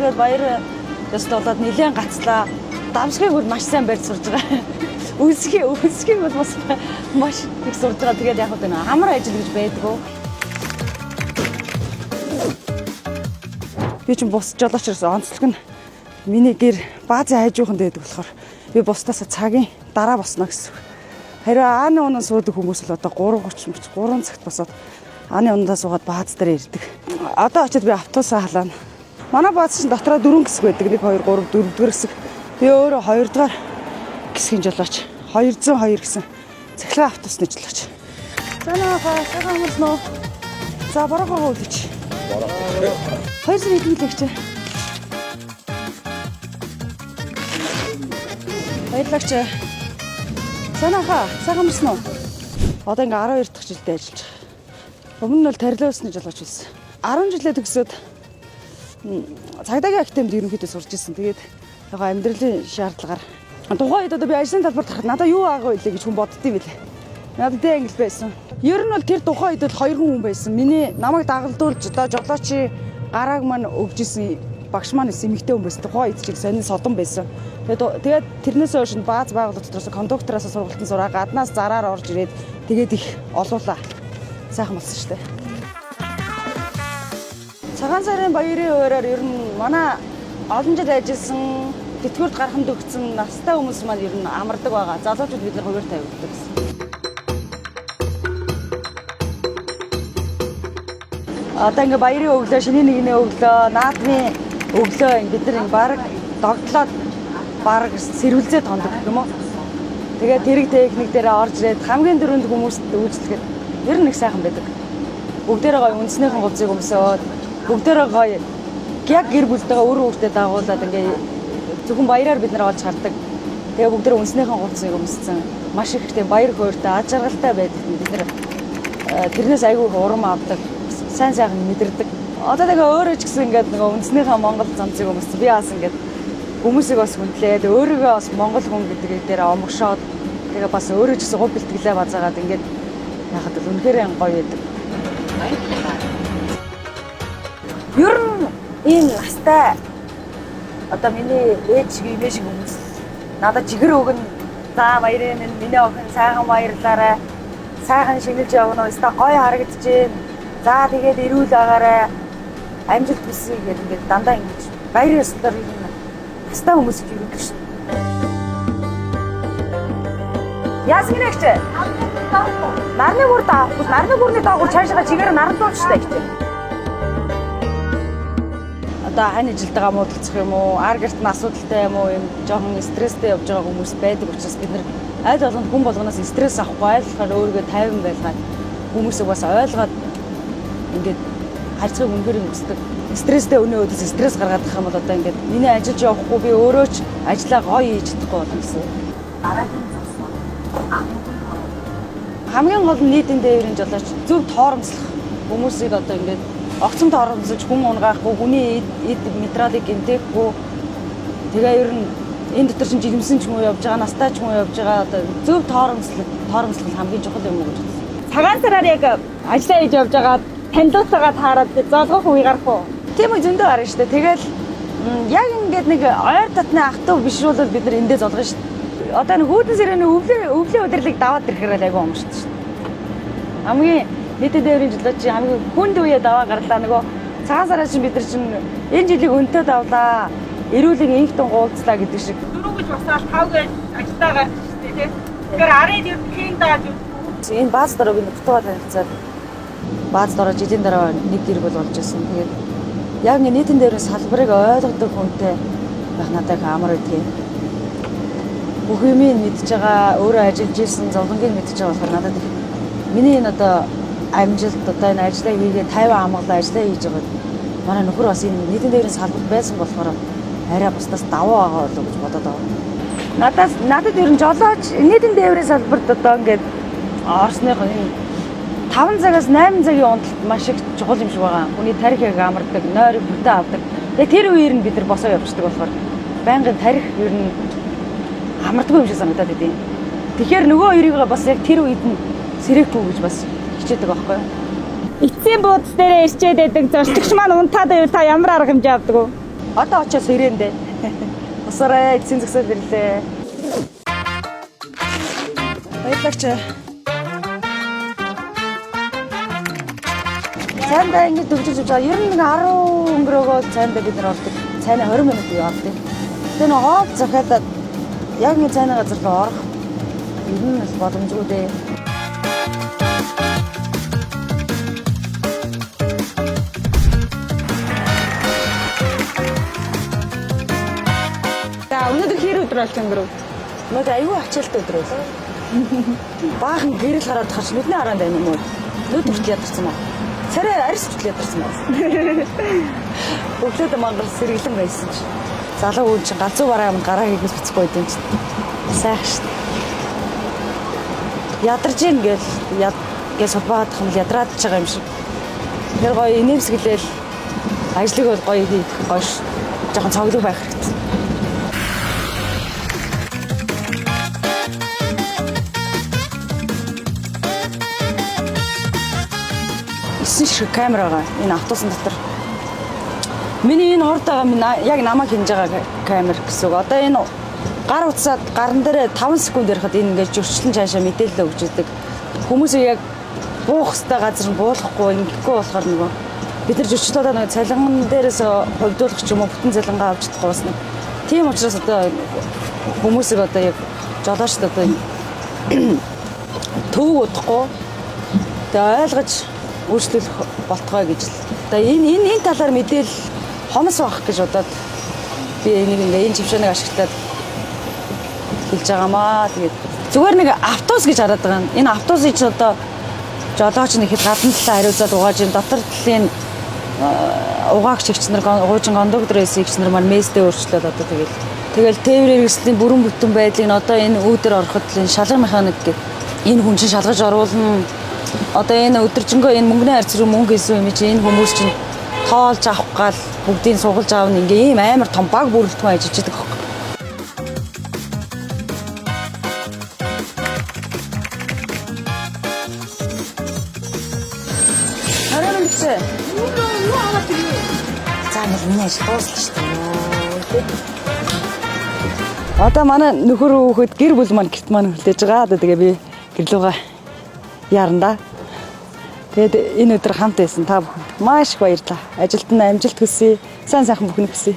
Тэгээд баяр ёслол болоод нэлээд гацлаа. Давсгийг бол маш сайн барьж сурж байгаа. Үлсгийг бол бас маш их сурж байгаа. Тэгээд яг нь амар ажил гэж байдгүй. Би чинь бус жолооч ирсэн онцлог нь миний гэр баазын хажуухан дээдэг болохоор би бусдаас цагийн дараа босно гэсэн. Харин ааны унаа суудаг хүмүүс л одоо 3:30 3 цагт босоод ааны унаадаа суугаад бааз дээр ирдэг. Одоо очиод би автобусаа халаана. Манай бааз чинь дотроо 4 хэсэг байдаг. 1 2 3 4 дугаар хэсэг. Би өөрөө 2 дугаар хэсгийн жолооч. 202 гэсэн цахилгаан автобусны жолооч. Санаагаа цагаан хөлнөө. За борогоо үлдээч. Хоёр сар идэлгч. Баярлагч. Санаагаа цагаан мөрснөө. Одоо ингээ 12 дахь жилдээ ажиллаж байгаа. Өмнө нь бол тарилаа усны жолооч байсан. 10 жилээ төгсөөд цагдаагийн актемд ерөнхийдөө сурч ирсэн. Тэгээд яг амьдралын шаардлагаар тухайн үед одоо би ажлын талбарт харахад надад юу аагаа вэ гэж хүн боддгийм билээ. Надад тэ англи байсан. Ер нь бол тэр тухайн үед бол 2 хүн байсан. Миний намайг дагалдуулж одоо жолоочийн гарааг маань өгжсэн багш маань эмэгтэй хүн байсан. Тухайн үед чиг сонин содон байсан. Тэгээд тэрнээс хойш бааз байгууллага дотроос кондуктороос сургалтын сураа гаднаас зараар орж ирээд тэгээд их олуулаа. Сайхан болсон шүү дээ. Цагаан сарын баярын хуваараар ер нь манай олон жил ажилласан тэтгэврт гараханд өгсөн настай хүмүүс маань ер нь амардаг байгаа. Залуучууд бид нар хуваар тавигддаг гэсэн. Одоо ингээ баярын өглөө, шинийн нэгний өглөө, наадмын өглөө бид нар баг догтлоод баг сэрвэлзээ тондог юм уу? Тэгээд тэрэг техник дээр орж ирээд хамгийн дөрөнд хүмүүст үйлчлэхэд ер нь их сайхан байдаг. Бүгдээрээ гоё үндснийхэн хувцсыг өмсөөд бүгдээрээ гоё яг гэр бүлтэйгээ өөр өөртөө дагуулад ингээ зөвхөн баяраар бид нар олж хардаг. Тэгээ бүгдээрээ үндснийхэн хувцсыг өмссөн. Маш их тийм баяр хөөртэй, аж аргалтай байдаг. Бид нар тэрнээс айгүй урам авдаг. Сайн сайхан мэдэрдэг. Одоо тэгээ өөрөө ч гэсэн ингээд нөгөө үндснийхээ Монгол замцыг өмссөн. Би бас ингээд хүмүүсийг бас хүндлээд өөрийгөө бас Монгол хүн гэдэг дээр омгшоод тэгээ бас өөрөө ч гэсэн гуй бэлтгэлээ базаагаад ингээд яхад л үнэхээр гоё байдаг. Ер нь энэ настай одоо миний ээж шиг хүмүүс надад жигэр өгнө. За баярын миний охин сайхан баярлаарай. Сайхан шинэлж явна уу? Өстой гоё харагдчихээн. За тэгээд эрүүл агаарай. Амжилт хүсье гэдэг ингээд дандаа ингэж баярын ёслолоор юм настай хүмүүс их ирдэг шин. Яасан гинэ гэж? Нарны бүр даахгүй. Нарны бүрний даагуур цаашаа чигээр нарандуулчтай гэж. Одоо хань ижилд байгаа муудалцах юм уу? Ар гэрт нь асуудалтай юм уу? Юм жоохон стресстэй явж байгаа хүмүүс байдаг учраас бид нар аль болгонд хүн болгоноос стресс авахгүй айлхаар өөрийгөө тайван байлгаад хүмүүсийг бас ойлгоод ингээд харьцааг үнэхээр өсдөг. Стресстэй өнөө өдөөс стресс гаргаад байгаа юм бол одоо ингээд миний ажиллаж явахгүй би өөрөө ч ажлаа гоё хийж чадахгүй болно гэсэн. Хамгийн гол нь нийтийн дээврийн жолооч зөв тоормцлох хүмүүсийг одоо ингээд огцом тоормцолж хүн унгаахгүй, хүний эд материалыг гэмтээхгүй. Тэгээ ер нь энэ дотор чинь жигэмсэн ч юм уу явж байгаа, настай ч юм уу явж байгаа одоо зөв тоормцлол хамгийн чухал юм уу гэж бодсон. Цагаан сараар яг ажиллаа хийж явж байгаа танилцуултайгаа таарад золгох үе гарах уу? Тийм үү зөндөө гарна шүү дээ. Тэгэл яг ингээд нэг ойр татны ах トゥ биш бол бид нар эндээ золгоно шүү дээ. Одоо нэг хүүдэн сэрээний өвлийн удирлыг даваад ирэхээр айгүй амарч шүү дээ. Хамгийн нийтэд дээврийн жолооч хамгийн хүнд үе даваа гарлаа нөгөө цагаан сараар чинь бид нар чинь энэ жилиг өнтөө давлаа. Эрүүлэг инх тунгуулцлаа гэдэг шиг. 4 гэж басаад 5 гэж ажиллаа гарч шүү дээ тийм. Тэгэхээр арайд юу хийн дааж юу. Энэ бааз дараа би нутгаа танилцаад бааз дараа жилийн дараа нэг гэр бүл болж ирсэн. Тэгээд яг нийтэн дээрээ салбарыг ойлгодог хүнтэй байх надад амар байдгийг. Бүх юм мэдж байгаа, өөрөө ажиллаж ирсэн, зовлонгийг мэдж байгаа болохоор надад миний энэ одоо амжилт одоо энэ ажлаа хийгээд 50 амгалан ажлаа хийж байгаа. Манай нөхөр бас энэ нийтэн дээрээ салбарт байсан болохоор арай бусдаас давуу байгаа болов гэж бодоод байгаа. Надад ер нь жолооч нийтэн дээврийн салбарт одоо ингээд орсных энэ 5 цагаас 8 цагийн унталт маш их чухал юм шиг байгаа. Хүний тарихыг амардаг, нойрыг бүтэн авдаг. Тэгээ тэр үеэр нь бид нар босоо явчихдаг болохоор байнгын тарих ер нь амардгүй юм шиг санагдаад идэв. Тэгэхээр нөгөө хоёрыг бас яг тэр үед нь сэрээхгүй гэж бас хичээдэг байхгүй юу? эцсийн буудас дээрээ ирчээд байдаг зорчигч маань унтаад байвал та ямар арга хэмжээ авдаг вэ? Одоо очиос ирэндээ. Усараа эцсийн зөксөд ирлээ. Баярлагч. Цаанда ингэж дөвжиж байгаа. Ер нь 10 өнгөрөөгөө цаанда бид нар ордог. Цайна 20 минут явдаг. Тэгээ нэг хоод захиад яг нэг цайны газар руу орох. Ер нь бас боломжгүй дээ. За өнөөдөр хэр өдөр болж өнгөрөв? Өнөөдөр аюу ачаалтай өдөр байлаа. Баахан гэрэл гараад харч нүдний хараанд байна юм уу? Нүд хүртэл ядарсан маа. Царай арьс хүртэл ядарсан маа. Өглөөд мангар сэргэлэн байсан чи. Залуу хүн чинь галзуу бараа юм гараа хийгээс бицэхгүй байд юм чи. Сайхан шүү дээ. Ядарж ийн гэж сулбаад хам ядраад ч байгаа юм шиг. Тэр гоё инээмсэглээл ажлыг бол гоё хийх гоё жоохон цоглог байх хэрэгтэй. Ширхэг камер байгаа энэ автобусын дотор. Миний энэ орд байгаа яг намайг хинж байгаа камер гэсэн үг. Одоо энэ гар утсаад гарн дээр 5 секунд ярихад энэ ингээд зөрчлөн цаашаа мэдээлэл өгч идэг. Хүмүүсийг яг буух хэвээр газар нь буулгахгүй ингэхгүй болохоор нөгөө бид нар зөрчлөлөө нэг цалинган дээрээс хувьдуулах ч юм уу бүтэн цалингаа авч чадахгүй бас нэг. Тийм учраас одоо хүмүүсийг одоо яг жолоочд одоо төвөг удахгүй тэгээ ойлгож өөрчлөх болтгой гэж л. Одоо энэ талаар мэдээлэл хомос байх гэж бодоод би энэ чившэнийг ашиглаад хэлж байгаамаа. Тэгээд зүгээр нэг автобус гэж хараад байгаа. Энэ автобусыг ч одоо жолооч нэг хэд гадна талаа хариуцаад угааж ин дотор талын угаагч эгч нар уужин кондуктор эсэгч нар маань месдээ өөрчлөөд одоо тэгэл тээврээр хэслийн бүрэн бүтэн байдлыг одоо энэ үүдэр ороход энэ шалгар механик гэдэг энэ хүн чинь шалгаж оруулна. Одоо энэ өдөржингөө энэ мөнгөний харьц руу мөнгө хийсэн юм чи энэ хүмүүс чинь тоолж авах гал бүгдийг сугалж аавна ингээ ийм амар том баг бүрэлдэхүүн ажиллаж байгаа хөөх. Харин үгүй. Юу аваад ирээ. За миний ажил дуусна шүү дээ. Одоо манай нөхөр хүүхэд гэр бүл маань гэрт маань хүлээж байгаа. Одоо тэгээ би гэрлүүгээ яранда. Тэгээд энэ өдөр хамт байсан та бүхэнд маш их баярлалаа. Ажилд нь амжилт хүсье. Сайн сайхан бүхнийг хүсье.